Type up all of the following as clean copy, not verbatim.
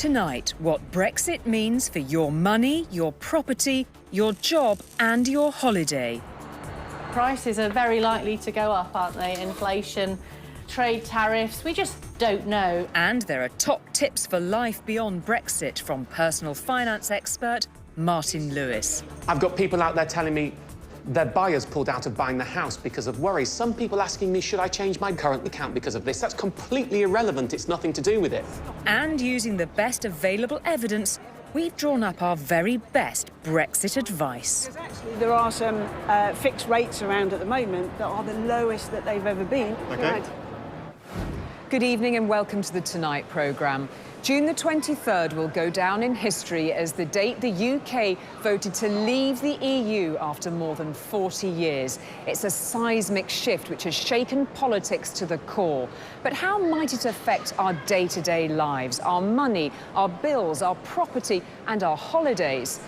Tonight, what Brexit means for your money, your property, your job and your holiday. Prices are very likely to go up, aren't they? Inflation, trade tariffs, we just don't know. And there are top tips for life beyond Brexit from personal finance expert Martin Lewis. I've got people out there telling me their buyers pulled out of buying the house because of worries. Some people asking me, should I change my current account because of this? That's completely irrelevant. It's nothing to do with it. And using the best available evidence, we've drawn up our very best Brexit advice. There are some fixed rates around at the moment that are the lowest that they've ever been. Okay. Right. Good evening and welcome to the Tonight programme. June the 23rd will go down in history as the date the UK voted to leave the EU after more than 40 years. It's a seismic shift which has shaken politics to the core. But how might it affect our day-to-day lives, our money, our bills, our property and our holidays?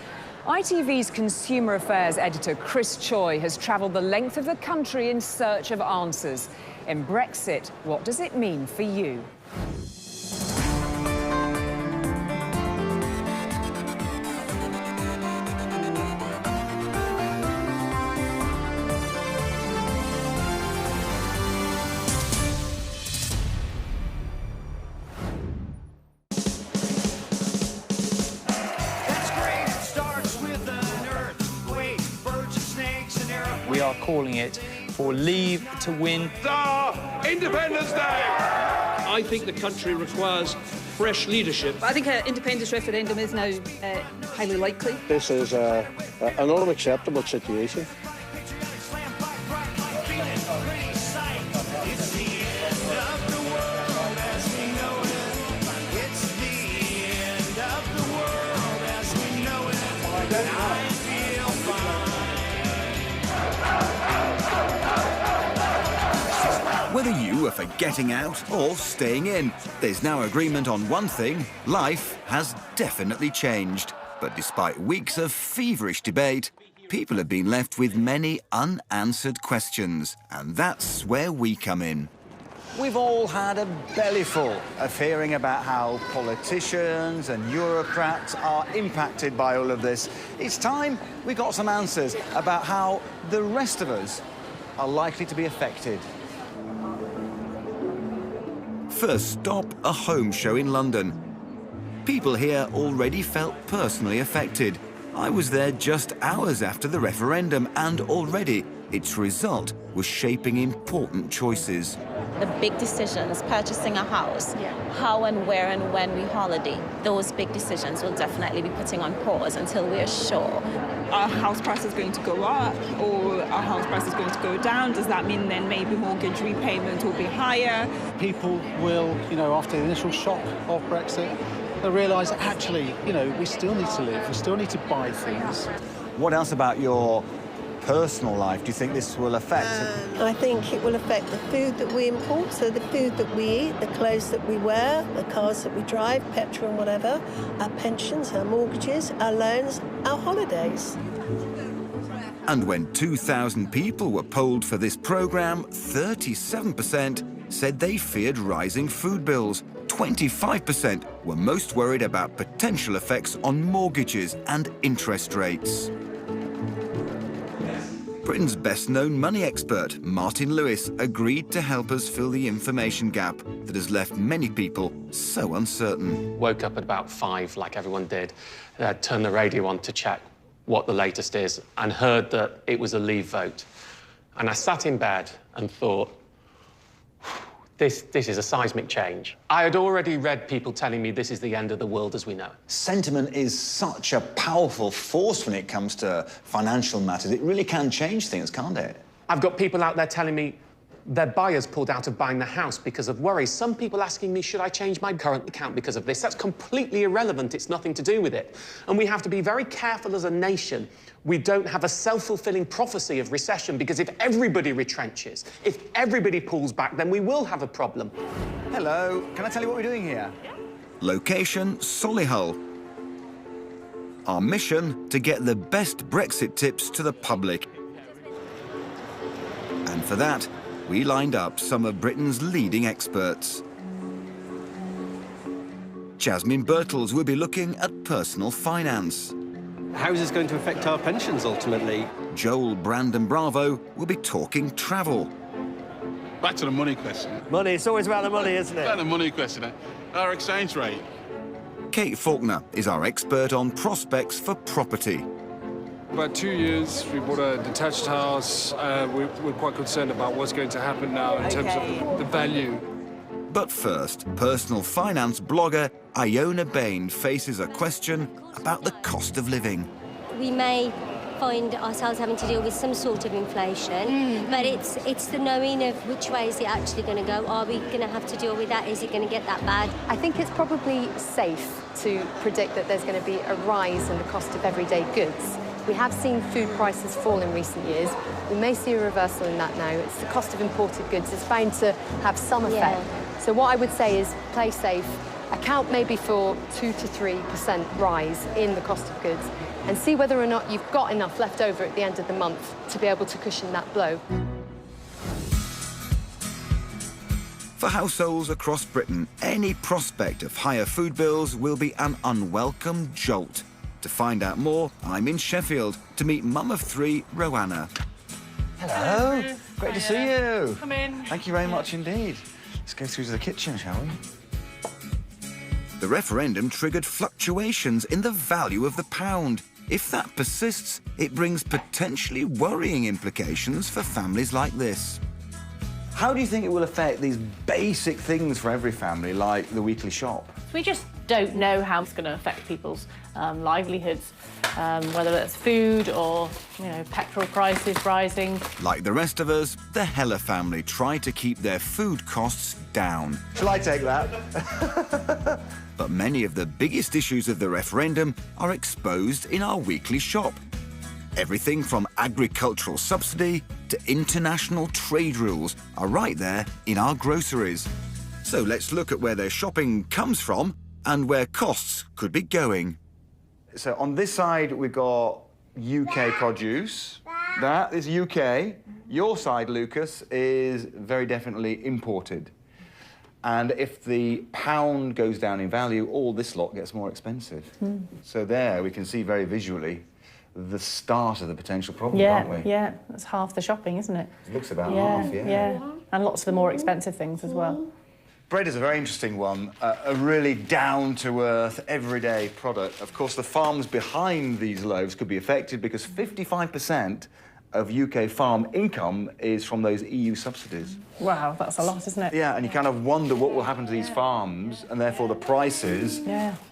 ITV's Consumer Affairs editor Chris Choi has travelled the length of the country in search of answers. In Brexit, what does it mean for you? We are calling it for Leave to Win. Independence Day! I think the country requires fresh leadership. I think an independence referendum is now highly likely. This is an unacceptable situation. Whether you are for getting out or staying in, there's now agreement on one thing: life has definitely changed. But despite weeks of feverish debate, people have been left with many unanswered questions. And that's where we come in. We've all had a bellyful of hearing about how politicians and bureaucrats are impacted by all of this. It's time we got some answers about how the rest of us are likely to be affected. First stop, a home show in London. People here already felt personally affected. I was there just hours after the referendum, and already its result was shaping important choices. The big decisions, purchasing a house, how and where and when we holiday, those big decisions will definitely be putting on pause until we are sure. Our house price is going to go up or our house price is going to go down. Does that mean then maybe mortgage repayment will be higher? People will, after the initial shock of Brexit, they'll realise that actually, we still need to live, we still need to buy things. What else about your personal life do you think this will affect? I think it will affect the food that we import, so the food that we eat, the clothes that we wear, the cars that we drive, petrol and whatever, our pensions, our mortgages, our loans, our holidays. And when 2,000 people were polled for this programme, 37% said they feared rising food bills. 25% were most worried about potential effects on mortgages and interest rates. Britain's best-known money expert, Martin Lewis, agreed to help us fill the information gap that has left many people so uncertain. Woke up at about 5, like everyone did, turned the radio on to check what the latest is, and heard that it was a leave vote. And I sat in bed and thought, this is a seismic change. I had already read people telling me this is the end of the world as we know it. Sentiment is such a powerful force when it comes to financial matters. It really can change things, can't it? I've got people out there telling me their buyers pulled out of buying the house because of worries. Some people asking me, should I change my current account because of this? That's completely irrelevant. It's nothing to do with it. And we have to be very careful as a nation we don't have a self-fulfilling prophecy of recession, because if everybody retrenches, if everybody pulls back, then we will have a problem. Hello, can I tell you what we're doing here? Location, Solihull. Our mission, to get the best Brexit tips to the public. And for that, we lined up some of Britain's leading experts. Jasmine Birtles will be looking at personal finance. How is this going to affect our pensions, ultimately? Joel Brandon Bravo will be talking travel. Back to the money question. Money, it's always about the money, isn't it? About the money question. Our exchange rate. Kate Faulkner is our expert on prospects for property. About 2 years, we bought a detached house. We're quite concerned about what's going to happen now in terms of the value. But first, personal finance blogger Iona Bain faces a question about the cost of living. We may find ourselves having to deal with some sort of inflation, but it's the knowing of which way is it actually going to go. Are we going to have to deal with that? Is it going to get that bad? I think it's probably safe to predict that there's going to be a rise in the cost of everyday goods. We have seen food prices fall in recent years. We may see a reversal in that now. It's the cost of imported goods. It's bound to have some effect. So what I would say is play safe, account maybe for 2 to 3% rise in the cost of goods, and see whether or not you've got enough left over at the end of the month to be able to cushion that blow. For households across Britain, any prospect of higher food bills will be an unwelcome jolt. To find out more, I'm in Sheffield to meet mum of 3, Roanna. Hello. Great to see you. Come in. Thank you very much indeed. Let's go through to the kitchen, shall we? The referendum triggered fluctuations in the value of the pound. If that persists, it brings potentially worrying implications for families like this. How do you think it will affect these basic things for every family, like the weekly shop? We just don't know how it's going to affect people's livelihoods, whether it's food or, petrol prices rising. Like the rest of us, the Heller family try to keep their food costs down. Shall I take that? But many of the biggest issues of the referendum are exposed in our weekly shop. Everything from agricultural subsidy to international trade rules are right there in our groceries. So let's look at where their shopping comes from and where costs could be going. So on this side, we've got UK produce. That is UK. Your side, Lucas, is very definitely imported. And if the pound goes down in value, all this lot gets more expensive. So there, we can see very visually the start of the potential problem, aren't we? Yeah, that's half the shopping, isn't it? It looks about half, Yeah, and lots of the more expensive things as well. Bread is a very interesting one, a really down-to-earth, everyday product. Of course, the farms behind these loaves could be affected because 55% of UK farm income is from those EU subsidies. Wow, that's a lot, isn't it? Yeah, and you kind of wonder what will happen to these farms and therefore the prices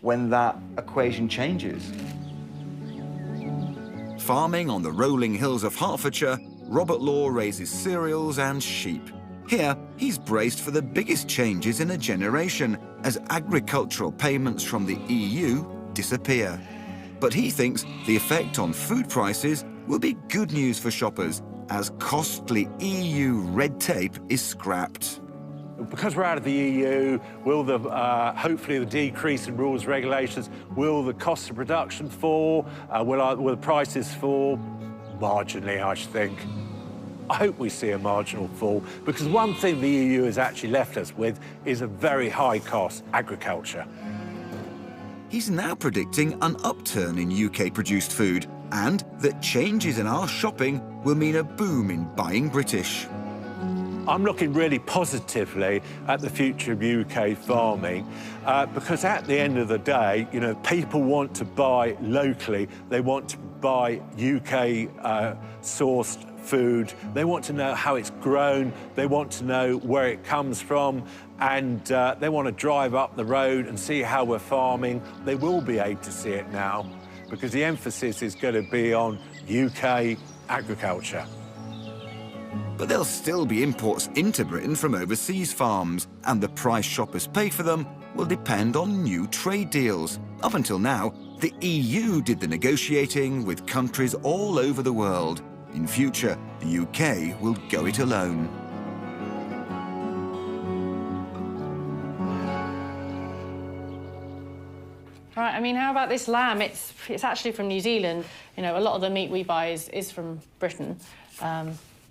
when that equation changes. Farming on the rolling hills of Hertfordshire, Robert Law raises cereals and sheep. Here, he's braced for the biggest changes in a generation as agricultural payments from the EU disappear. But he thinks the effect on food prices will be good news for shoppers as costly EU red tape is scrapped. Because we're out of the EU, will hopefully the decrease in rules, regulations, will the cost of production fall? Will the prices fall? Marginally, I should think. I hope we see a marginal fall, because one thing the EU has actually left us with is a very high-cost agriculture. He's now predicting an upturn in UK-produced food and that changes in our shopping will mean a boom in buying British. I'm looking really positively at the future of UK farming because at the end of the day, people want to buy locally. They want to buy UK-sourced food. They want to know how it's grown. They want to know where it comes from. And they want to drive up the road and see how we're farming. They will be able to see it now because the emphasis is going to be on UK agriculture. But there'll still be imports into Britain from overseas farms, and the price shoppers pay for them will depend on new trade deals. Up until now, the EU did the negotiating with countries all over the world. In future, the UK will go it alone. Right, I mean, how about this lamb? It's actually from New Zealand. A lot of the meat we buy is from Britain.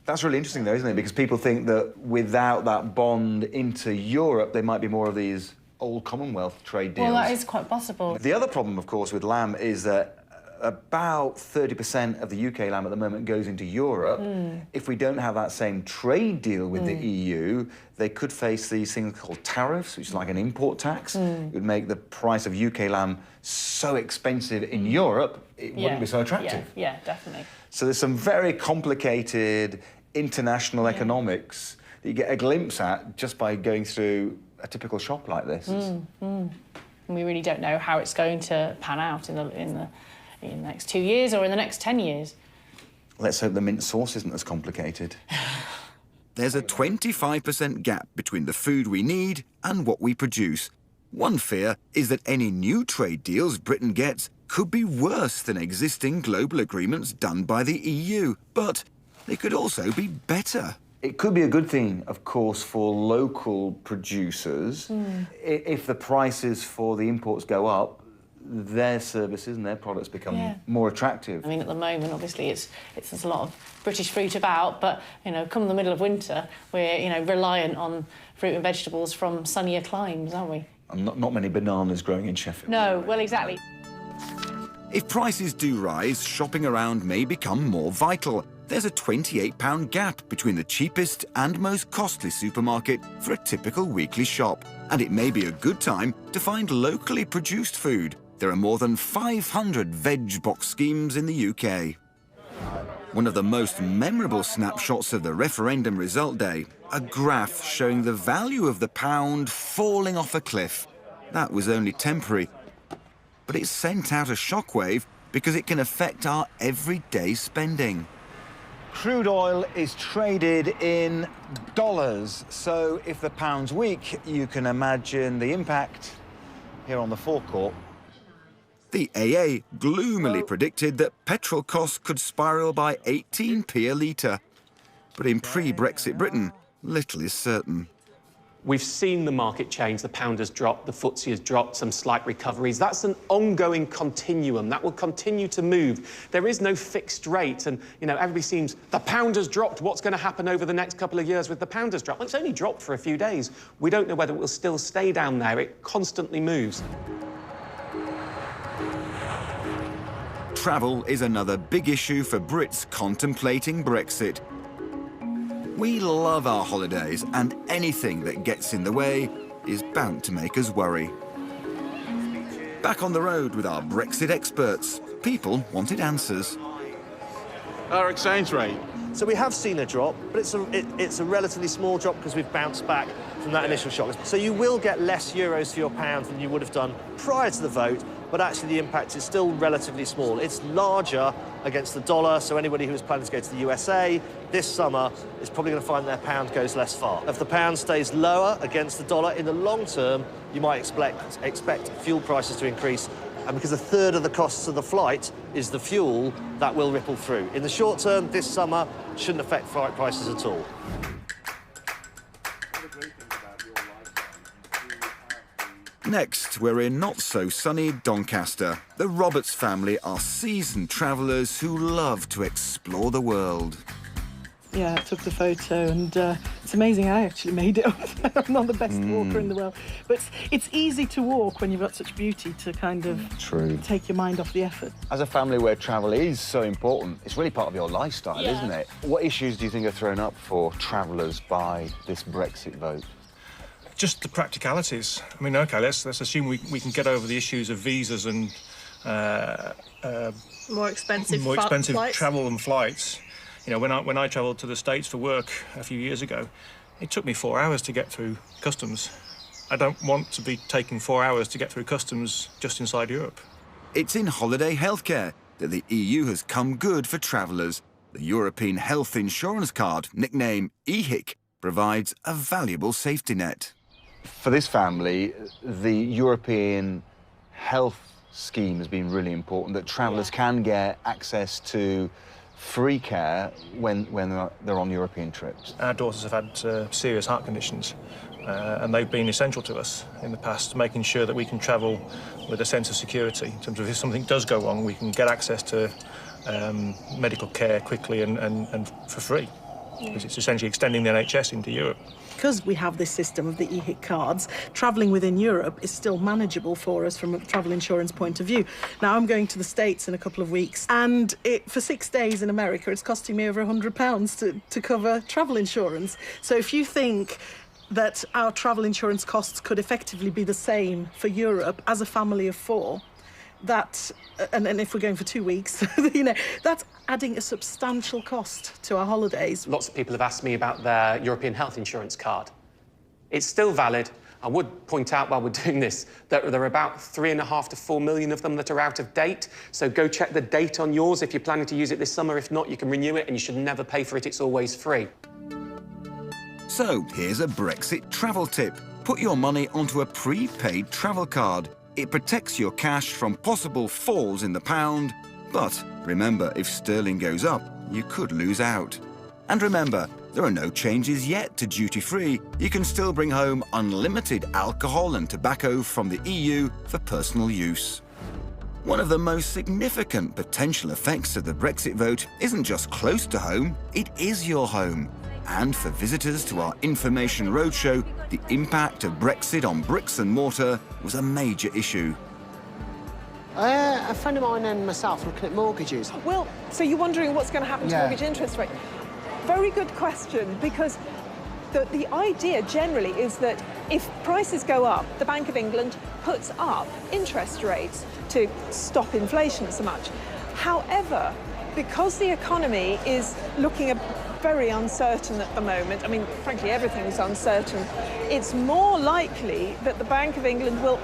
That's really interesting, though, isn't it? Because people think that without that bond into Europe, there might be more of these old Commonwealth trade deals. Well, that is quite possible. The other problem, of course, with lamb is that about 30% of the UK lamb at the moment goes into Europe. If we don't have that same trade deal with the EU, they could face these things called tariffs, which is like an import tax. It would make the price of UK lamb so expensive in Europe, it wouldn't be so attractive. Yeah, definitely. So there's some very complicated international economics that you get a glimpse at just by going through a typical shop like this. And we really don't know how it's going to pan out in the next 2 years or in the next 10 years. Let's hope the mint sauce isn't as complicated. There's a 25% gap between the food we need and what we produce. One fear is that any new trade deals Britain gets could be worse than existing global agreements done by the EU, but they could also be better. It could be a good thing, of course, for local producers. If the prices for the imports go up, their services and their products become more attractive. I mean, at the moment, obviously, there's a lot of British fruit about, but, come the middle of winter, we're, reliant on fruit and vegetables from sunnier climes, aren't we? And not many bananas growing in Sheffield. No, well, exactly. If prices do rise, shopping around may become more vital. There's a £28 gap between the cheapest and most costly supermarket for a typical weekly shop. And it may be a good time to find locally produced food. There are more than 500 veg box schemes in the UK. One of the most memorable snapshots of the referendum result day, a graph showing the value of the pound falling off a cliff. That was only temporary, but it sent out a shockwave because it can affect our everyday spending. Crude oil is traded in dollars, so if the pound's weak, you can imagine the impact here on the forecourt. The AA gloomily predicted that petrol costs could spiral by 18p a litre. But in pre-Brexit Britain, little is certain. We've seen the market change. The pound has dropped, the FTSE has dropped, some slight recoveries. That's an ongoing continuum. That will continue to move. There is no fixed rate. And, everybody seems, the pound has dropped. What's going to happen over the next couple of years with the pound has dropped? Well, it's only dropped for a few days. We don't know whether it will still stay down there. It constantly moves. Travel is another big issue for Brits contemplating Brexit. We love our holidays, and anything that gets in the way is bound to make us worry. Back on the road with our Brexit experts, people wanted answers. Our exchange rate. So we have seen a drop, but it's a relatively small drop because we've bounced back from that initial shock. So you will get less euros for your pound than you would have done prior to the vote, but actually the impact is still relatively small. It's larger against the dollar, so anybody who was planning to go to the USA this summer is probably going to find their pound goes less far. If the pound stays lower against the dollar, in the long term, you might expect fuel prices to increase, and because a third of the costs of the flight is the fuel, that will ripple through. In the short term, this summer, shouldn't affect flight prices at all. Next, we're in not-so-sunny Doncaster. The Roberts family are seasoned travellers who love to explore the world. Yeah, I took the photo, and it's amazing I actually made it up. I'm not the best walker in the world. But it's easy to walk when you've got such beauty to kind of take your mind off the effort. As a family where travel is so important, it's really part of your lifestyle, isn't it? What issues do you think are thrown up for travellers by this Brexit vote? Just the practicalities. I mean, OK, let's assume we can get over the issues of visas and more expensive flights. Travel and flights. When I travelled to the States for work a few years ago, it took me 4 hours to get through customs. I don't want to be taking 4 hours to get through customs just inside Europe. It's in holiday healthcare that the EU has come good for travellers. The European Health Insurance Card, nicknamed EHIC, provides a valuable safety net. For this family, the European health scheme has been really important, that travellers can get access to free care when they're on European trips. Our daughters have had serious heart conditions, and they've been essential to us in the past, making sure that we can travel with a sense of security in terms of if something does go wrong, we can get access to medical care quickly and for free. Because it's essentially extending the NHS into Europe. because we have this system of the e-HIC cards, travelling within Europe is still manageable for us from a travel insurance point of view. Now, I'm going to the States in a couple of weeks, and for 6 days in America, it's costing me over £100 to cover travel insurance. So if you think that our travel insurance costs could effectively be the same for Europe as a family of 4, and if we're going for 2 weeks, that's adding a substantial cost to our holidays. Lots of people have asked me about their European health insurance card. It's still valid. I would point out while we're doing this that there are about 3.5 to 4 million of them that are out of date. So go check the date on yours if you're planning to use it this summer. If not, you can renew it and you should never pay for it. It's always free. So here's a Brexit travel tip. Put your money onto a prepaid travel card. It protects your cash from possible falls in the pound. But remember, if sterling goes up, you could lose out. And remember, there are no changes yet to duty-free. You can still bring home unlimited alcohol and tobacco from the EU for personal use. One of the most significant potential effects of the Brexit vote isn't just close to home, it is your home. And for visitors to our information roadshow, the impact of Brexit on bricks and mortar was a major issue. A friend of mine and myself looking at mortgages. Well, so you're wondering what's going to happen to mortgage interest rate? Very good question, because the idea generally is that if prices go up, the Bank of England puts up interest rates to stop inflation so much. However, because the economy is looking very uncertain at the moment, I mean, frankly, everything is uncertain, it's more likely that the Bank of England will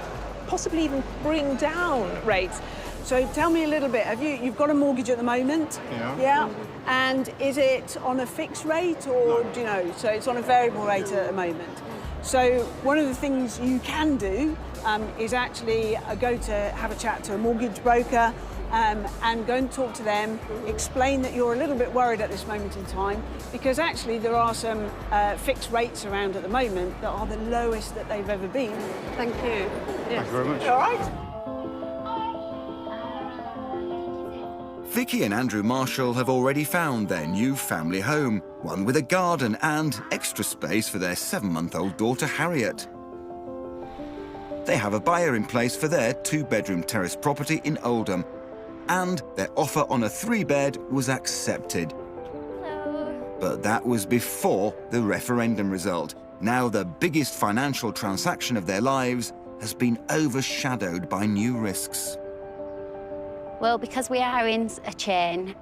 possibly even bring down rates. So tell me a little bit, you've got a mortgage at the moment? Yeah. And is it on a fixed rate or, do you know, so it's on a variable rate at the moment. So one of the things you can do is actually go to have a chat to a mortgage broker and go and talk to them, explain that you're a little bit worried at this moment in time, because actually there are some fixed rates around at the moment that are the lowest that they've ever been. Thank you. Thank you very much. All right. Vicky and Andrew Marshall have already found their new family home, one with a garden and extra space for their 7-month-old daughter Harriet. They have a buyer in place for their 2-bedroom terrace property in Oldham, and their offer on a 3-bed was accepted. But that was before the referendum result. Now the biggest financial transaction of their lives has been overshadowed by new risks. Well, because we are in a chain,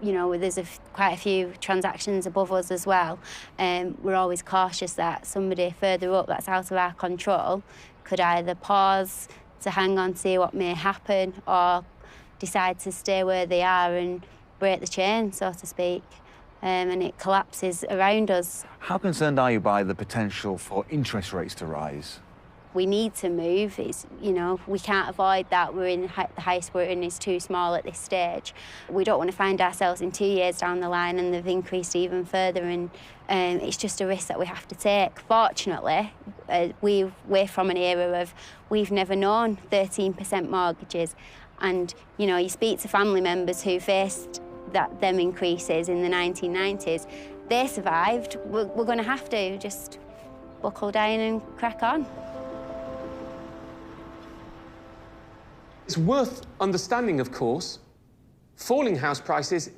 you know, there's quite a few transactions above us as well. We're always cautious that somebody further up that's out of our control could either pause to hang on, see what may happen, or decide to stay where they are and break the chain, so to speak, and it collapses around us. How concerned are you by the potential for interest rates to rise? We need to move. It's, you know, we can't avoid that. We're in the highest we're in is too small at this stage. We don't want to find ourselves in 2 years down the line and they've increased even further, and it's just a risk that we have to take. Fortunately, we're from an era of we've never known 13% mortgages, and you know, you speak to family members who faced them increases in the 1990s. They survived. We're going to have to just buckle down and crack on. It's worth understanding, of course, falling house prices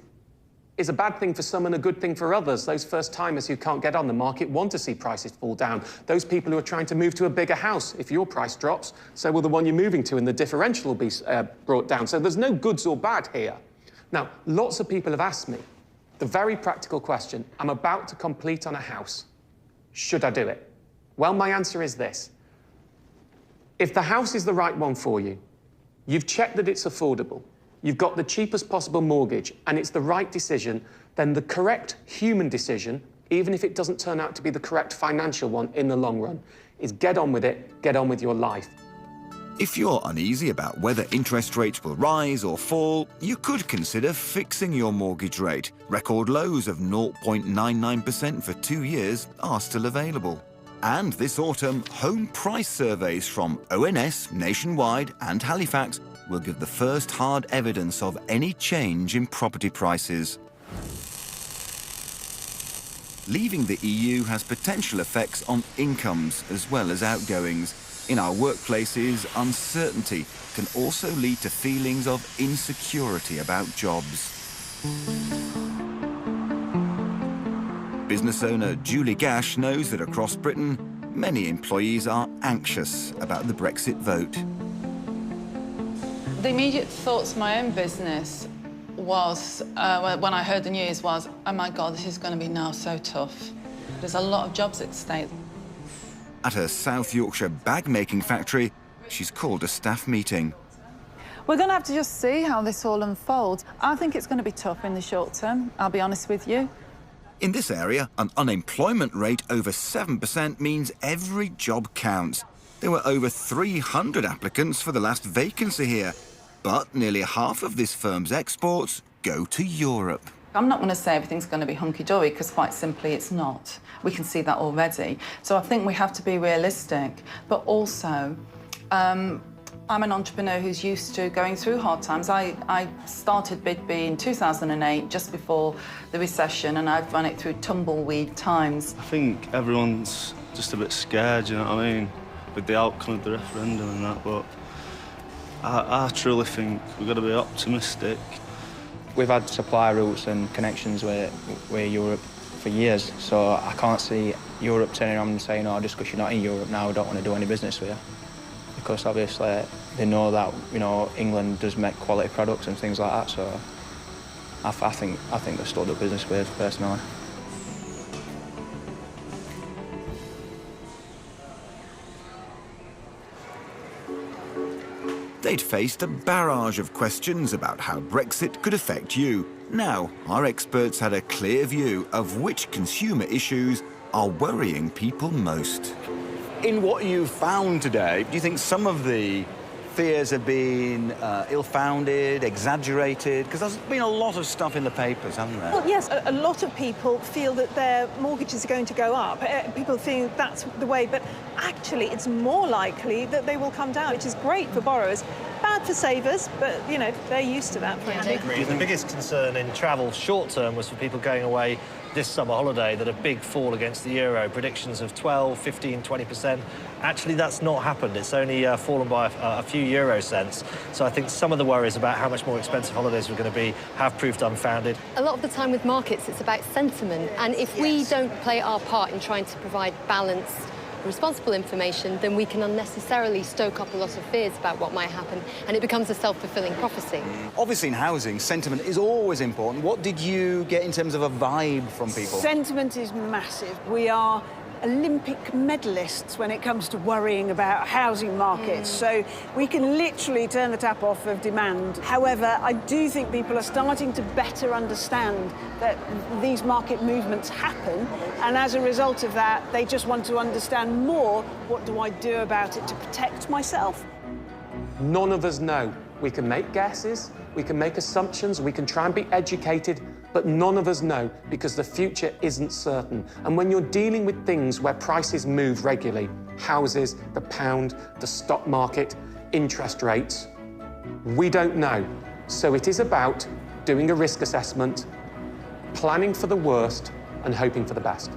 is a bad thing for some and a good thing for others. Those first-timers who can't get on the market want to see prices fall down. Those people who are trying to move to a bigger house, if your price drops, so will the one you're moving to, and the differential will be brought down. So there's no goods or bad here. Now, lots of people have asked me the very practical question, I'm about to complete on a house. Should I do it? Well, my answer is this. If the house is the right one for you, you've checked that it's affordable, you've got the cheapest possible mortgage, and it's the right decision, then the correct human decision, even if it doesn't turn out to be the correct financial one in the long run, is get on with it, get on with your life. If you're uneasy about whether interest rates will rise or fall, you could consider fixing your mortgage rate. Record lows of 0.99% for 2 years are still available. And this autumn, home price surveys from ONS, Nationwide and Halifax will give the first hard evidence of any change in property prices. leaving the EU has potential effects on incomes as well as outgoings. In our workplaces, uncertainty can also lead to feelings of insecurity about jobs. Business owner Julie Gash knows that across Britain, many employees are anxious about the Brexit vote. The immediate thoughts of my own business was, when I heard the news, was, oh my God, this is going to be now so tough. There's a lot of jobs at stake. At her South Yorkshire bag-making factory, she's called a staff meeting. We're going to have to just see how this all unfolds. I think it's going to be tough in the short term, I'll be honest with you. In this area, an unemployment rate over 7% means every job counts. There were over 300 applicants for the last vacancy here, but nearly half of this firm's exports go to Europe. I'm not going to say everything's going to be hunky-dory, because quite simply it's not. We can see that already. So I think we have to be realistic, but also I'm an entrepreneur who's used to going through hard times. I started Bidby in 2008, just before the recession, and I've run it through tumbleweed times. I think everyone's just a bit scared, you know what I mean, with the outcome of the referendum and that, but I truly think we've got to be optimistic. We've had supply routes and connections with Europe for years, so I can't see Europe turning around and saying, oh, just because you're not in Europe now, I don't want to do any business with you. Because obviously they know that, you know, England does make quality products and things like that, so I think they're still do business with, personally. They'd faced a barrage of questions about how Brexit could affect you. Now, our experts had a clear view of which consumer issues are worrying people most. In what you've found today, do you think some of the fears have been ill-founded, exaggerated? Because there's been a lot of stuff in the papers, hasn't there? Well, yes, a lot of people feel that their mortgages are going to go up. People think that's the way, but actually it's more likely that they will come down, which is great for borrowers. Bad for savers, but, you know, they're used to that, frankly. The biggest concern in travel short-term was for people going away this summer holiday, that a big fall against the euro, predictions of 12, 15, 20%. Actually, that's not happened. It's only fallen by a few euro cents. So I think some of the worries about how much more expensive holidays were going to be have proved unfounded. A lot of the time with markets, it's about sentiment. And if we don't play our part in trying to provide balanced, responsible information, then we can unnecessarily stoke up a lot of fears about what might happen, and it becomes a self-fulfilling prophecy. Obviously, in housing, sentiment is always important. What did you get in terms of a vibe from people? Sentiment is massive. We are Olympic medalists when it comes to worrying about housing markets. So we can literally turn the tap off of demand. However, I do think people are starting to better understand that these market movements happen, and as a result of that, they just want to understand more, what do I do about it to protect myself? None of us know. We can make guesses, we can make assumptions, we can try and be educated, but none of us know, because the future isn't certain. And when you're dealing with things where prices move regularly, houses, the pound, the stock market, interest rates, we don't know. So it is about doing a risk assessment, planning for the worst, and hoping for the best.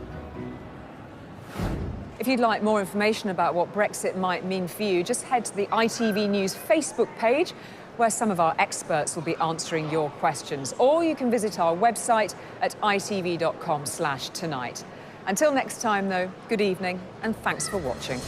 If you'd like more information about what Brexit might mean for you, just head to the ITV News Facebook page, where some of our experts will be answering your questions. Or you can visit our website at itv.com/tonight. Until next time, though, good evening and thanks for watching.